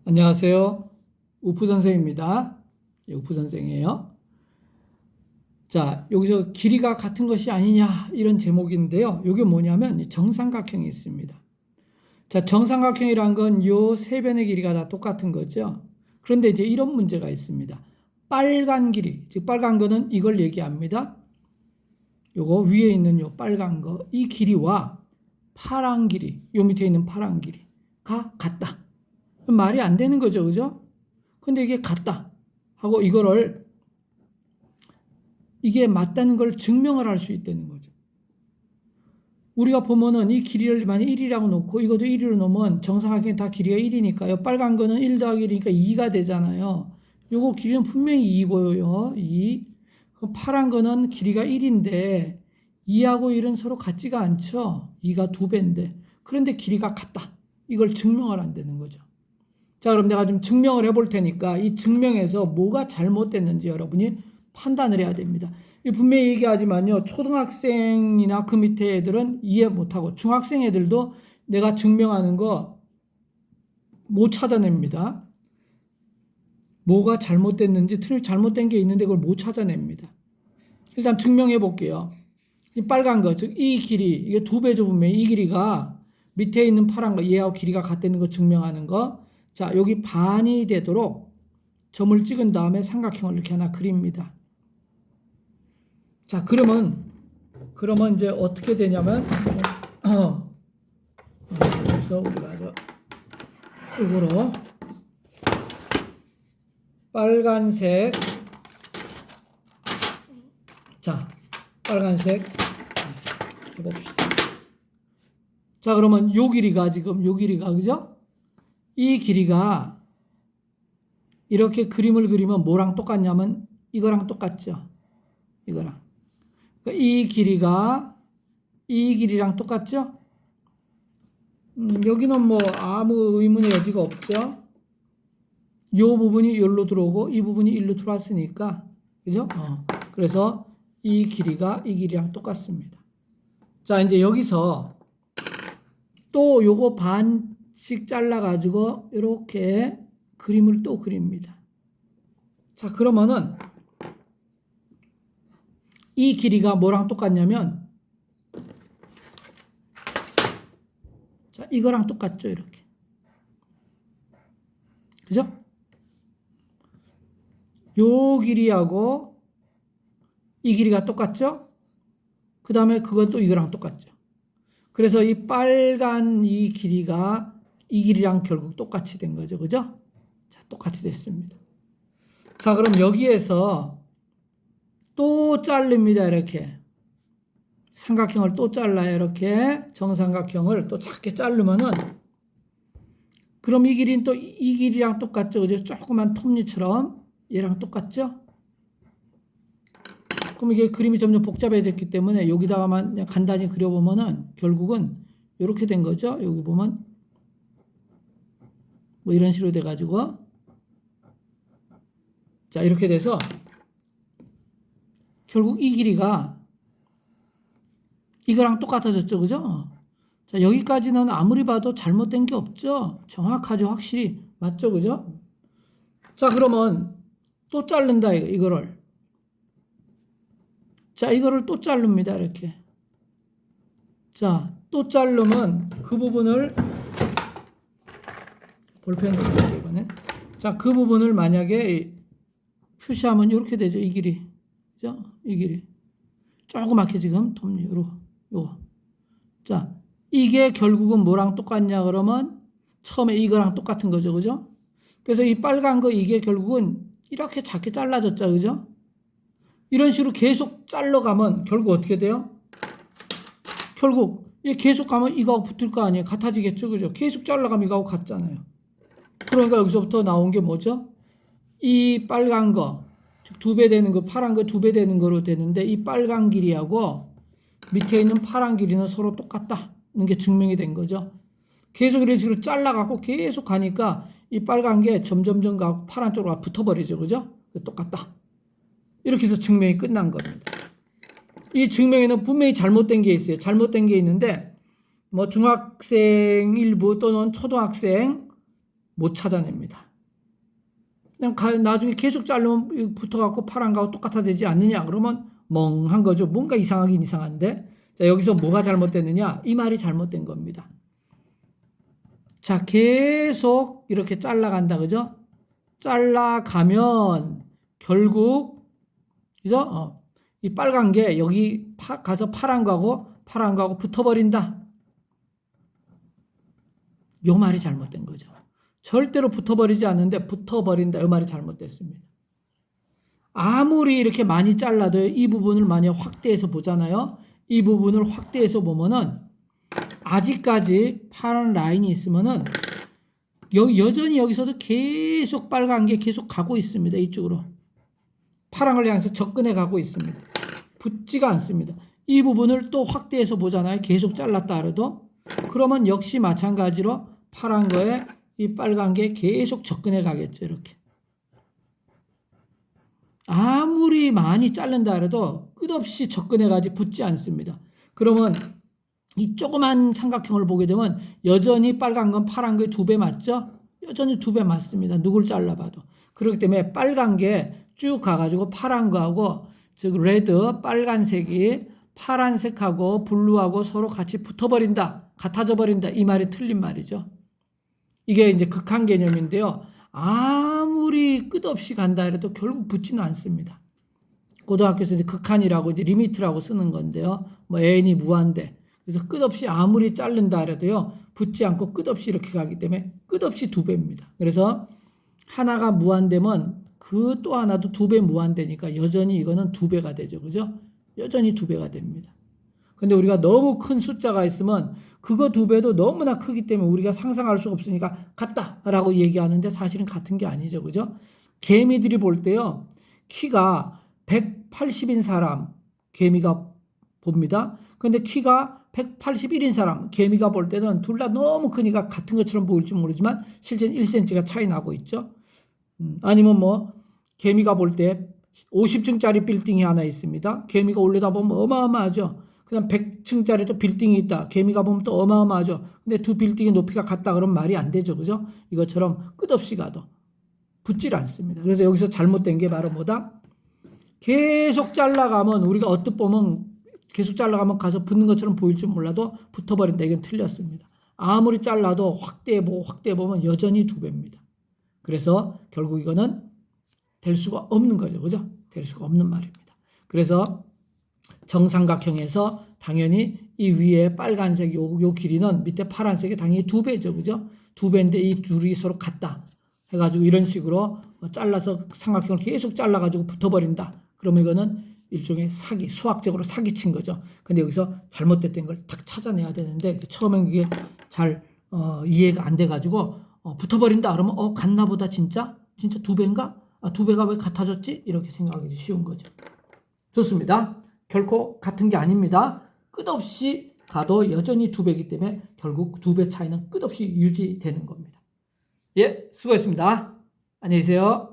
안녕하세요. 우프 선생입니다. 우프 선생이에요. 자, 여기서 길이가 같은 것이 아니냐 이런 제목인데요. 이게 뭐냐면 정삼각형이 있습니다. 자, 정삼각형이란 건 요 세 변의 길이가 다 똑같은 거죠. 그런데 이제 이런 문제가 있습니다. 빨간 길이, 즉 빨간 거는 이걸 얘기합니다. 요거 위에 있는 요 빨간 거, 이 길이와 파란 길이, 요 밑에 있는 파란 길이가 같다. 말이 안 되는 거죠, 그죠? 근데 이게 같다 하고 이게 맞다는 걸 증명을 할 수 있다는 거죠. 우리가 보면은 이 길이를 만약 1이라고 놓고 이것도 1으로 놓으면 정사각형이 다 길이가 1이니까요. 빨간 거는 1 더하기 1이니까 2가 되잖아요. 요거 길이는 분명히 2고요. 2. 그럼 파란 거는 길이가 1인데 2하고 1은 서로 같지가 않죠. 2가 2배인데. 그런데 길이가 같다. 이걸 증명을 안 되는 거죠. 자, 그럼 내가 좀 증명을 해볼 테니까 이 증명에서 뭐가 잘못됐는지 여러분이 판단을 해야 됩니다. 분명히 얘기하지만요, 초등학생이나 그 밑에 애들은 이해 못하고 중학생 애들도 내가 증명하는 거 못 찾아냅니다. 뭐가 잘못됐는지, 잘못된 게 있는데 그걸 못 찾아냅니다. 일단 증명해 볼게요. 이 빨간 거, 즉 이 길이, 이게 2배죠 분명히. 이 길이가 밑에 있는 파란 거, 얘하고 길이가 같다는 거 증명하는 거. 자, 여기 반이 되도록 점을 찍은 다음에 삼각형을 이렇게 하나 그립니다. 자, 그러면 이제 어떻게 되냐면, 그래서 우리가 이거로 빨간색, 자, 빨간색 해봅시다. 자, 그러면 요 길이가 그죠? 이 길이가 이렇게 그림을 그리면 뭐랑 똑같냐면 이거랑 똑같죠. 이거랑. 그러니까 이 길이가 이 길이랑 똑같죠. 여기는 뭐 아무 의문의 여지가 없죠. 요 부분이 여기로 들어오고 이 부분이 일로 들어왔으니까, 그죠? 그래서 이 길이가 이 길이랑 똑같습니다. 자, 이제 여기서 또 요거 반씩 잘라가지고 이렇게 그림을 또 그립니다. 자, 그러면은 이 길이가 뭐랑 똑같냐면, 자, 이거랑 똑같죠, 이렇게. 그죠? 요 길이하고 이 길이가 똑같죠? 그 다음에 그것도 이거랑 똑같죠. 그래서 이 빨간 이 길이가 이 길이랑 결국 똑같이 된 거죠. 그죠? 자, 똑같이 됐습니다. 자, 그럼 여기에서 또 자릅니다. 이렇게. 삼각형을 또 잘라요. 이렇게. 정삼각형을 또 작게 자르면은, 그럼 이 길이는 또 이 길이랑 똑같죠. 그죠? 조그만 톱니처럼 얘랑 똑같죠? 그럼 이게 그림이 점점 복잡해졌기 때문에 여기다가만 그냥 간단히 그려보면은 결국은 이렇게 된 거죠. 여기 보면 뭐 이런 식으로 돼가지고, 자, 이렇게 돼서 결국 이 길이가 이거랑 똑같아졌죠. 그죠? 자, 여기까지는 아무리 봐도 잘못된 게 없죠. 정확하죠. 확실히. 맞죠. 그죠? 자, 그러면 또 자른다. 이거를. 자, 이거를 또 자릅니다. 이렇게. 자, 또 자르면 그 부분을 볼펜으로 볼게요, 이번엔. 자, 그 부분을 만약에 표시하면 이렇게 되죠. 이 길이. 그죠? 이 길이. 조그맣게 지금 톱니, 요거. 자, 이게 결국은 뭐랑 똑같냐 그러면 처음에 이거랑 똑같은 거죠. 그죠? 그래서 이 빨간 거 이게 결국은 이렇게 작게 잘라졌죠. 그죠? 이런 식으로 계속 잘라가면 결국 어떻게 돼요? 결국 이 계속 가면 이거하고 붙을 거 아니에요. 같아지겠죠. 그죠? 계속 잘라가면 이거하고 같잖아요. 그러니까 여기서부터 나온 게 뭐죠? 이 빨간 거, 즉 2배 되는 거, 파란 거 2배 되는 거로 되는데 이 빨간 길이하고 밑에 있는 파란 길이는 서로 똑같다는 게 증명이 된 거죠. 계속 이런 식으로 잘라갖고 계속 가니까 이 빨간 게 점점점 가고 파란 쪽으로 붙어버리죠. 그죠? 똑같다. 이렇게 해서 증명이 끝난 겁니다. 이 증명에는 분명히 잘못된 게 있어요. 잘못된 게 있는데 뭐 중학생 일부 또는 초등학생 못 찾아냅니다. 그냥 나중에 계속 자르면 붙어갖고 파란 거하고 똑같아지지 않느냐? 그러면 멍한 거죠. 뭔가 이상하긴 이상한데. 자, 여기서 뭐가 잘못됐느냐? 이 말이 잘못된 겁니다. 자, 계속 이렇게 잘라간다. 그죠? 잘라가면 결국, 그죠? 이 빨간 게 여기 가서 파란 거하고 붙어버린다. 요 말이 잘못된 거죠. 절대로 붙어버리지 않는데 붙어버린다. 이 말이 잘못됐습니다. 아무리 이렇게 많이 잘라도 이 부분을 만약 확대해서 보잖아요. 이 부분을 확대해서 보면은 아직까지 파란 라인이 있으면은 여전히 여기서도 계속 빨간 게 계속 가고 있습니다. 이쪽으로. 파란 걸 향해서 접근해 가고 있습니다. 붙지가 않습니다. 이 부분을 또 확대해서 보잖아요. 계속 잘랐다 하더라도. 그러면 역시 마찬가지로 파란 거에 이 빨간 게 계속 접근해 가겠죠. 이렇게. 아무리 많이 자른다 해도 끝없이 접근해 가지 붙지 않습니다. 그러면 이 조그만 삼각형을 보게 되면 여전히 빨간 건 파란 거의 2배 맞죠? 여전히 2배 맞습니다. 누굴 잘라봐도. 그렇기 때문에 빨간 게 쭉 가가지고 파란 거하고 즉 레드 빨간색이 파란색하고 블루하고 서로 같이 붙어버린다. 같아져 버린다. 이 말이 틀린 말이죠. 이게 이제 극한 개념인데요. 아무리 끝없이 간다 해도 결국 붙지는 않습니다. 고등학교에서 이제 극한이라고 이제 리미트라고 쓰는 건데요. 뭐 n이 무한대. 그래서 끝없이 아무리 자른다 해도요. 붙지 않고 끝없이 이렇게 가기 때문에 끝없이 2배입니다. 그래서 하나가 무한대면 그 또 하나도 2배 무한대니까 여전히 이거는 2배가 되죠. 그죠? 여전히 2배가 됩니다. 근데 우리가 너무 큰 숫자가 있으면 그거 2배도 너무나 크기 때문에 우리가 상상할 수 없으니까 같다라고 얘기하는데 사실은 같은 게 아니죠. 그죠? 개미들이 볼 때요. 키가 180인 사람 개미가 봅니다. 근데 키가 181인 사람 개미가 볼 때는 둘 다 너무 크니까 같은 것처럼 보일지 모르지만 실제는 1cm가 차이 나고 있죠. 아니면 뭐 개미가 볼 때 50층짜리 빌딩이 하나 있습니다. 개미가 올려다보면 어마어마하죠. 그다음 100층짜리 또 빌딩이 있다. 개미가 보면 또 어마어마하죠. 근데 두 빌딩의 높이가 같다 그러면 말이 안 되죠. 그죠? 이것처럼 끝없이 가도 붙질 않습니다. 그래서 여기서 잘못된 게 바로 뭐다? 계속 잘라가면 우리가 언뜻 보면 계속 잘라가면 가서 붙는 것처럼 보일 줄 몰라도 붙어버린다. 이건 틀렸습니다. 아무리 잘라도 확대해보면 여전히 2배입니다. 그래서 결국 이거는 될 수가 없는 거죠. 그죠? 될 수가 없는 말입니다. 그래서 정삼각형에서 당연히 이 위에 빨간색 요 길이는 밑에 파란색이 당연히 2배죠. 그죠? 2배인데 이 둘이 서로 같다. 해가지고 이런 식으로 잘라서 삼각형을 계속 잘라가지고 붙어버린다. 그러면 이거는 일종의 사기, 수학적으로 사기친 거죠. 근데 여기서 잘못됐던 걸 딱 찾아내야 되는데 처음엔 이게 잘 이해가 안 돼가지고 붙어버린다 그러면 같나 보다 진짜 2배인가? 2배가 왜 같아졌지? 이렇게 생각하기 쉬운 거죠. 좋습니다. 결코 같은 게 아닙니다. 끝없이 가도 여전히 2배이기 때문에 결국 2배 차이는 끝없이 유지되는 겁니다. 예, 수고했습니다. 안녕히 계세요.